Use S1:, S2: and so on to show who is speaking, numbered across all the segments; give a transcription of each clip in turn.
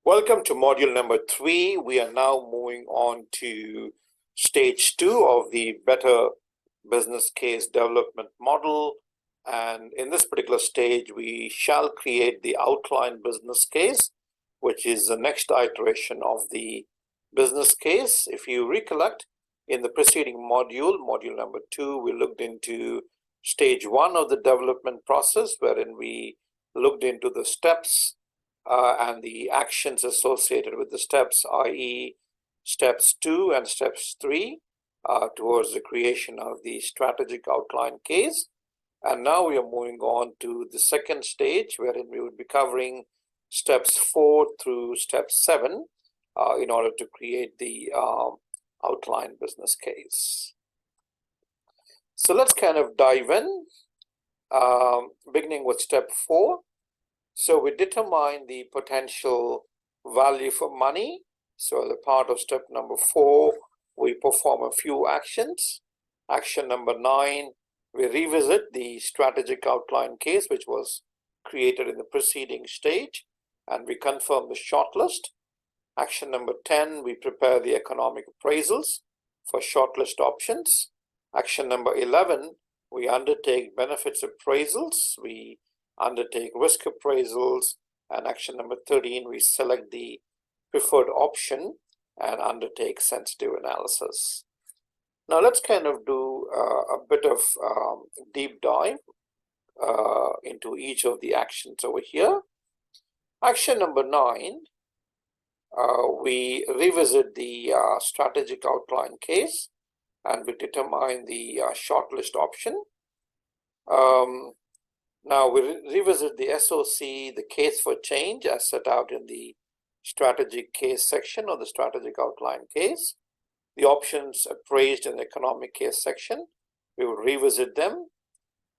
S1: Welcome to module number 3. We are now moving on to stage 2 of the Better Business Case Development Model. And in this particular stage, we shall create the outline business case, which is the next iteration of the business case. If you recollect, in the preceding module, module number 2, we looked into stage 1 of the development process, wherein we looked into the steps and the actions associated with the steps, i.e. steps 2 and steps 3 towards the creation of the strategic outline case. And now we are moving on to the second stage, wherein we would be covering steps 4 through step 7 in order to create the outline business case. So let's kind of dive in, beginning with step 4. So we determine the potential value for money. So as a part of step number 4, we perform a few actions. Action number 9, we revisit the strategic outline case, which was created in the preceding stage, and we confirm the shortlist. Action number 10, we prepare the economic appraisals for shortlist options. Action number 11, we undertake benefits appraisals. We undertake risk appraisals. And action number 13, we select the preferred option and undertake sensitive analysis. Now let's kind of do a bit of deep dive into each of the actions over here. Action number 9, we revisit the strategic outline case and we determine the shortlist option. Now we revisit the SOC, the case for change as set out in the strategic case section of the strategic outline case. The options appraised in the economic case section, we would revisit them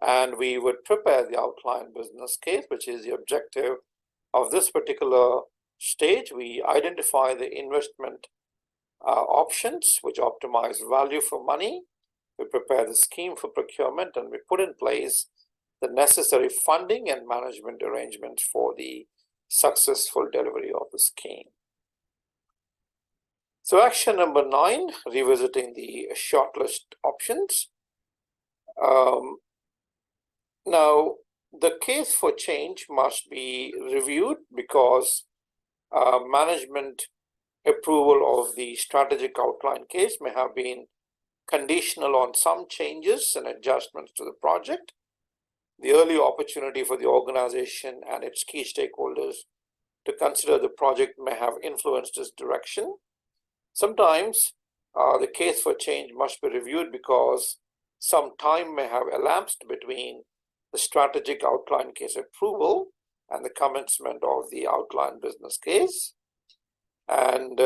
S1: and we would prepare the outline business case, which is the objective of this particular stage. We identify the investment options which optimize value for money. We prepare the scheme for procurement and we put in place the necessary funding and management arrangements for the successful delivery of the scheme. So action number 9, revisiting the shortlist options. Now, the case for change must be reviewed because management approval of the strategic outline case may have been conditional on some changes and adjustments to the project. The early opportunity for the organization and its key stakeholders to consider the project may have influenced its direction. Sometimes the case for change must be reviewed because some time may have elapsed between the strategic outline case approval and the commencement of the outline business case. And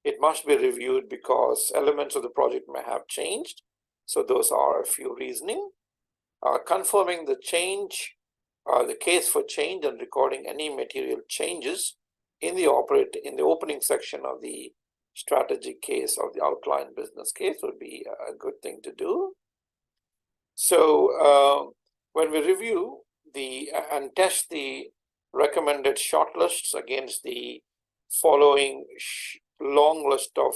S1: it must be reviewed because elements of the project may have changed. So those are a few reasoning. Confirming the change, the case for change and recording any material changes in the opening section of the strategic case of the outline business case would be a good thing to do. So when we review and test the recommended shortlists against the following long list of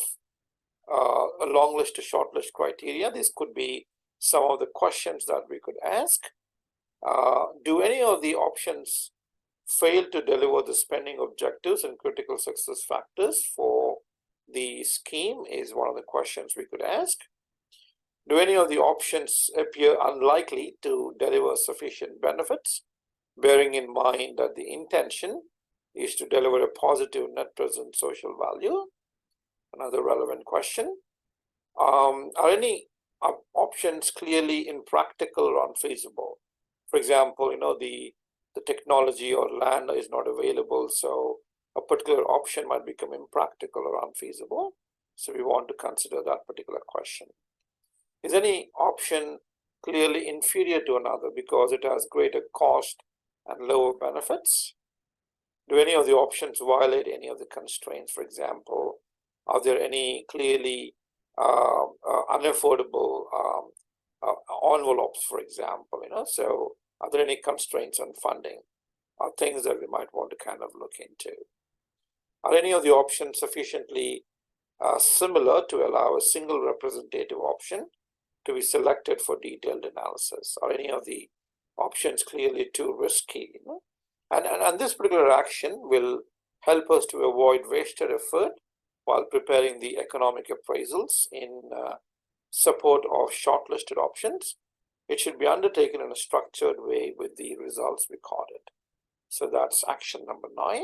S1: shortlist criteria, this could be some of the questions that we could ask. Do any of the options fail to deliver the spending objectives and critical success factors for the scheme is one of the questions we could ask. Do any of the options appear unlikely to deliver sufficient benefits, bearing in mind that the intention is to deliver a positive net present social value? Another relevant question. Are any options clearly impractical or unfeasible? For example, the technology or land is not available, so a particular option might become impractical or unfeasible. So we want to consider that particular question. Is any option clearly inferior to another because it has greater cost and lower benefits? Do any of the options violate any of the constraints? For example, are there any clearly unaffordable envelopes, for example? So are there any constraints on funding? Are things that we might want to kind of look into? Are any of the options sufficiently similar to allow a single representative option to be selected for detailed analysis? Are any of the options clearly too risky? And this particular action will help us to avoid wasted effort while preparing the economic appraisals in support of shortlisted options. It should be undertaken in a structured way with the results recorded. So that's action number 9.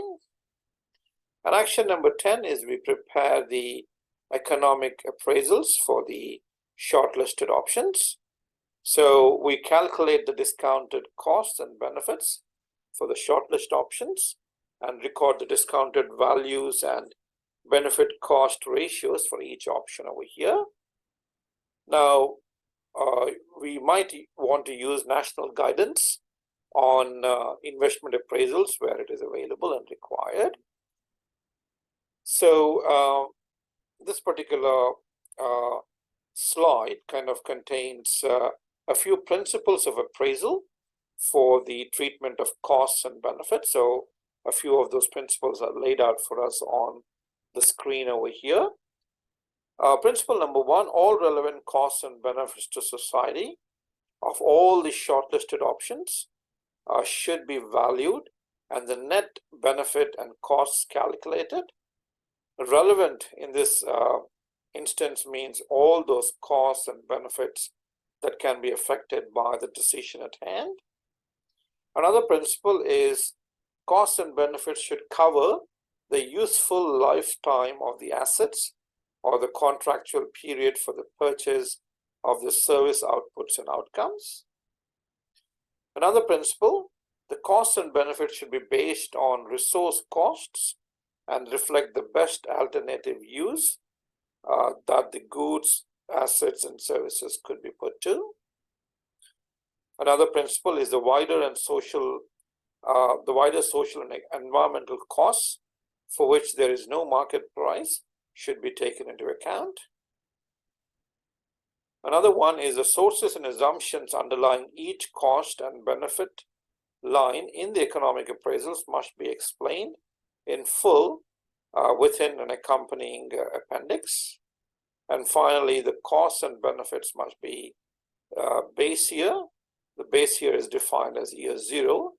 S1: And action number 10 is we prepare the economic appraisals for the shortlisted options. So we calculate the discounted costs and benefits for the shortlist options and record the discounted values and benefit cost ratios for each option over here. Now, we might want to use national guidance on investment appraisals where it is available and required. So this particular slide kind of contains a few principles of appraisal for the treatment of costs and benefits. So a few of those principles are laid out for us on the screen over here. Principle number 1, all relevant costs and benefits to society of all the shortlisted options should be valued and the net benefit and costs calculated. Relevant in this instance means all those costs and benefits that can be affected by the decision at hand. Another principle is costs and benefits should cover the useful lifetime of the assets or the contractual period for the purchase of the service outputs and outcomes. Another principle, the costs and benefits should be based on resource costs and reflect the best alternative use that the goods, assets, and services could be put to. Another principle is the wider social and environmental costs for which there is no market price should be taken into account. Another one is the sources and assumptions underlying each cost and benefit line in the economic appraisals must be explained in full within an accompanying appendix. And finally, the costs and benefits must be base year. The base year is defined as year 0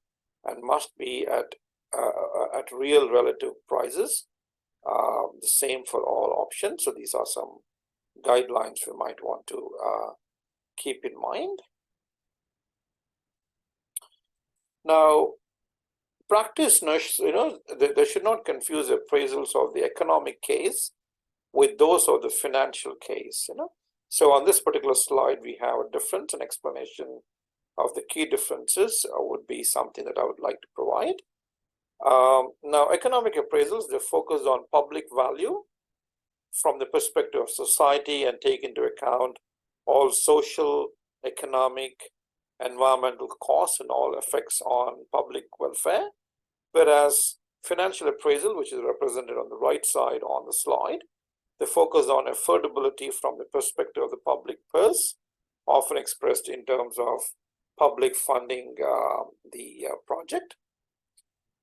S1: and must be at real relative prices, the same for all options. So these are some guidelines we might want to keep in mind. Now, practitioners, they should not confuse appraisals of the economic case with those of the financial case. So on this particular slide, we have a difference, an explanation of the key differences would be something that I would like to provide. Now, economic appraisals, they focus on public value from the perspective of society and take into account all social, economic, environmental costs and all effects on public welfare. Whereas financial appraisal, which is represented on the right side on the slide, they focus on affordability from the perspective of the public purse, often expressed in terms of public funding the project.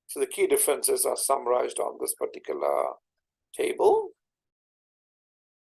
S1: So the key differences are summarized on this particular table.